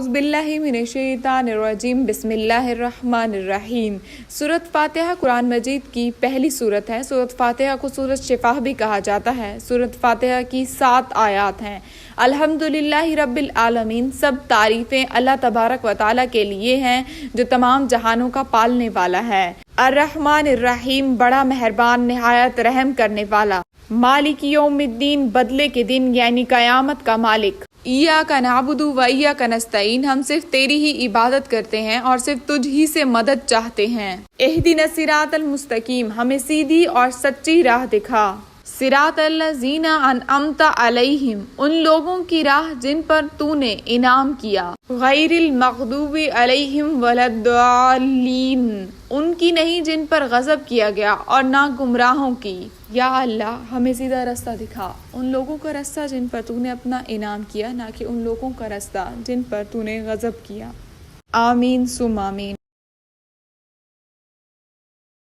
اعوذ باللہ من الشیطان الرجیم، بسم اللہ الرحمن الرحیم۔ سورۃ فاتحہ قرآن مجید کی پہلی سورت ہے۔ سورۃ فاتحہ کو سورۃ شفا بھی کہا جاتا ہے۔ سورۃ فاتحہ کی 7 آیات ہیں۔ الحمدللہ رب العالمین، سب تعریفیں اللہ تبارک و تعالیٰ کے لیے ہیں جو تمام جہانوں کا پالنے والا ہے۔ الرحمن الرحیم، بڑا مہربان، نہایت رحم کرنے والا۔ مالک یوم الدین، بدلے کے دن یعنی قیامت کا مالک۔ ایاک نعبد و ایاک نستعین، ہم صرف تیری ہی عبادت کرتے ہیں اور صرف تجھ ہی سے مدد چاہتے ہیں۔ اہدنا الصراط المستقیم، ہمیں سیدھی اور سچی راہ دکھا۔ صراط الذین انعمت علیہم، ان لوگوں کی راہ جن پر تو نے انعام کیا۔ غیر المغضوب علیہم ولا الضالین، ان کی نہیں جن پر غضب کیا گیا اور نہ گمراہوں کی۔ یا اللہ، ہمیں سیدھا راستہ دکھا، ان لوگوں کا راستہ جن پر تو نے اپنا انعام کیا، نہ کہ ان لوگوں کا راستہ جن پر تو نے غضب کیا۔ آمین ثم آمین۔